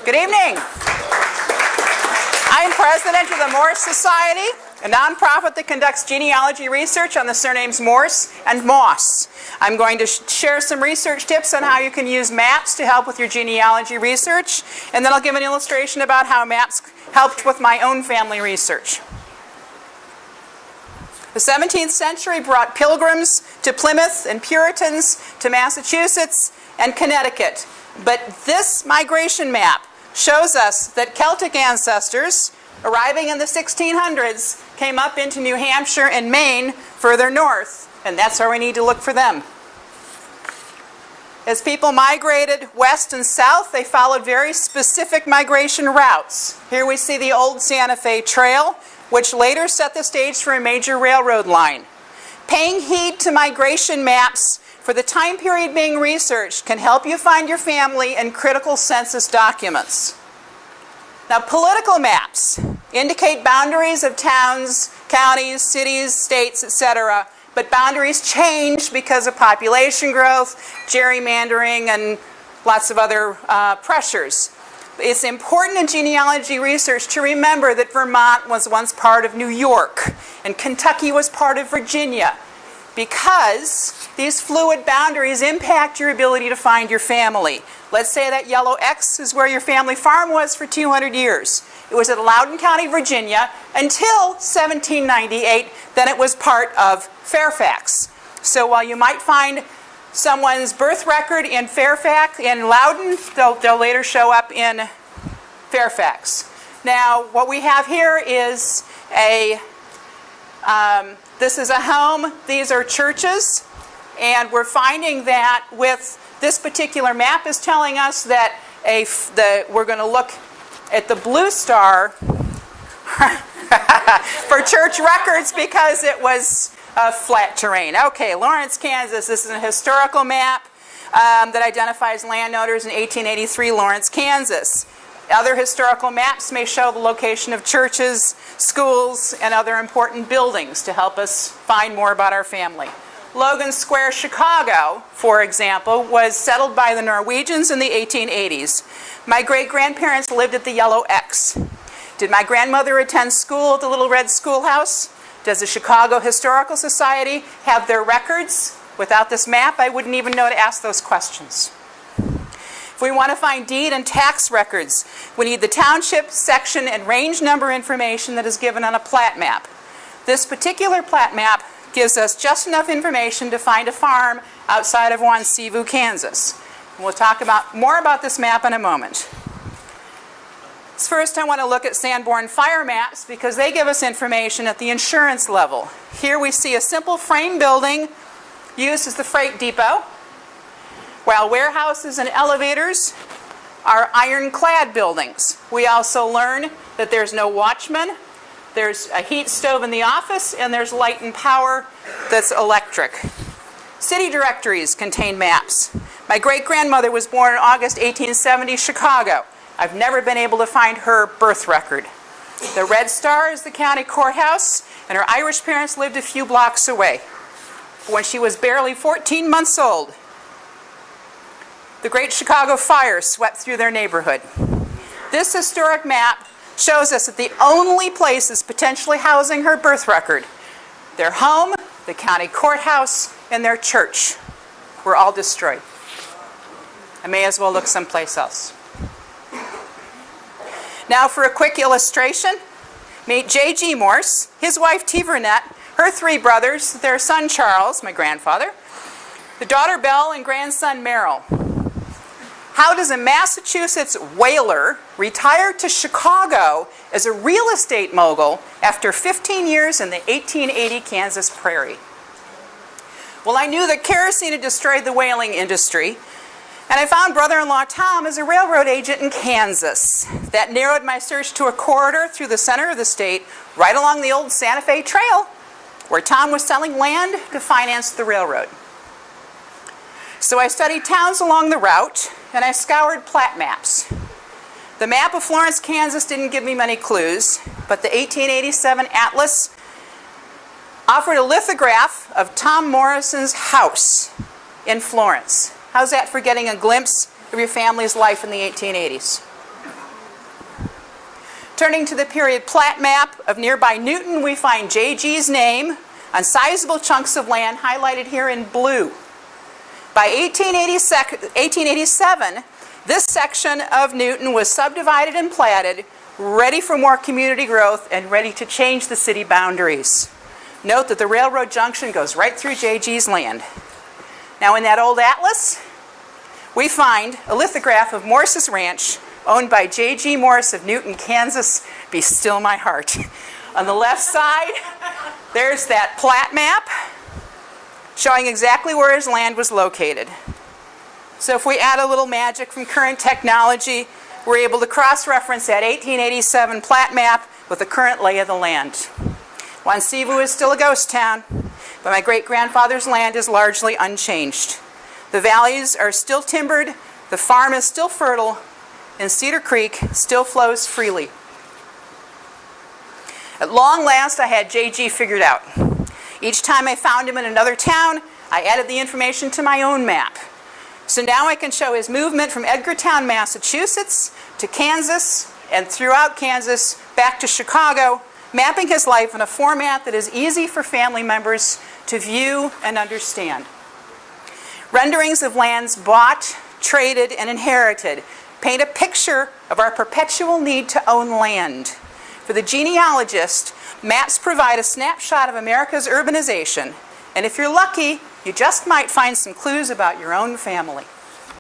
Good evening. I am president of the Morse Society, a nonprofit that conducts genealogy research on the surnames Morse and Moss. I'm going to share some research tips on how you can use maps to help with your genealogy research, and then I'll give an illustration about how maps helped with my own family research. The 17th century brought pilgrims to Plymouth and Puritans to Massachusetts and Connecticut. But this migration map shows us that Celtic ancestors arriving in the 1600s came up into New Hampshire and Maine further north, and that's where we need to look for them. As people migrated west and south, they followed very specific migration routes. Here we see the old Santa Fe Trail, which later set the stage for a major railroad line. Paying heed to migration maps for the time period being researched can help you find your family in critical census documents. Now, political maps indicate boundaries of towns, counties, cities, states, etc., but boundaries change because of population growth, gerrymandering, and lots of other pressures. It's important in genealogy research to remember that Vermont was once part of New York and Kentucky was part of Virginia, because these fluid boundaries impact your ability to find your family. Let's say that yellow X is where your family farm was for 200 years. It was at Loudoun County, Virginia, until 1798. Then it was part of Fairfax. So while you might find someone's birth record in Fairfax, in Loudoun, they'll later show up in Fairfax. Now, what we have here is this is a home. These are churches. And we're finding that with this particular map is telling us that we're going to look at the blue star for church records because it was flat terrain. Okay, Lawrence, Kansas. This is a historical map that identifies landowners in 1883, Lawrence, Kansas. Other historical maps may show the location of churches, schools, and other important buildings to help us find more about our family. Logan Square, Chicago, for example, was settled by the Norwegians in the 1880s. My great-grandparents lived at the yellow X. Did my grandmother attend school at the Little Red Schoolhouse? Does the Chicago Historical Society have their records? Without this map, I wouldn't even know to ask those questions. If we want to find deed and tax records, we need the township, section, and range number information that is given on a plat map. This particular plat map gives us just enough information to find a farm outside of Waunsee, Kansas. And we'll talk more about this map in a moment. First, I want to look at Sanborn fire maps because they give us information at the insurance level. Here we see a simple frame building used as the freight depot, while warehouses and elevators are ironclad buildings. We also learn that there's no watchman, there's a heat stove in the office, and there's light and power that's electric. City directories contain maps. My great-grandmother was born in August 1870, Chicago. I've never been able to find her birth record. The Red Star is the county courthouse, and her Irish parents lived a few blocks away. When she was barely 14 months old, the Great Chicago Fire swept through their neighborhood. This historic map shows us that the only places potentially housing her birth record, their home, the county courthouse, and their church, were all destroyed. I may as well look someplace else. Now for a quick illustration, meet J.G. Morse, his wife T. Burnett, her three brothers, their son Charles, my grandfather, the daughter Belle, and grandson Merrill. How does a Massachusetts whaler retire to Chicago as a real estate mogul after 15 years in the 1880 Kansas prairie? Well, I knew that kerosene had destroyed the whaling industry, and I found brother-in-law Tom as a railroad agent in Kansas. That narrowed my search to a corridor through the center of the state, right along the old Santa Fe Trail, where Tom was selling land to finance the railroad. So I studied towns along the route, and I scoured plat maps. The map of Florence, Kansas didn't give me many clues, but the 1887 atlas offered a lithograph of Tom Morrison's house in Florence. How's that for getting a glimpse of your family's life in the 1880s? Turning to the period plat map of nearby Newton, we find J.G.'s name on sizable chunks of land highlighted here in blue. By 1887, this section of Newton was subdivided and platted, ready for more community growth and ready to change the city boundaries. Note that the railroad junction goes right through J.G.'s land. Now in that old atlas, we find a lithograph of Morse's Ranch, owned by J.G. Morse of Newton, Kansas. Be still my heart. On the left side, there's that plat map showing exactly where his land was located. So if we add a little magic from current technology, we're able to cross-reference that 1887 plat map with the current lay of the land. Wansivu is still a ghost town, but my great-grandfather's land is largely unchanged. The valleys are still timbered, the farm is still fertile, and Cedar Creek still flows freely. At long last, I had J.G. figured out. Each time I found him in another town, I added the information to my own map. So now I can show his movement from Edgartown, Massachusetts, to Kansas, and throughout Kansas, back to Chicago, mapping his life in a format that is easy for family members to view and understand. Renderings of lands bought, traded, and inherited paint a picture of our perpetual need to own land. For the genealogist, maps provide a snapshot of America's urbanization, and if you're lucky, you just might find some clues about your own family.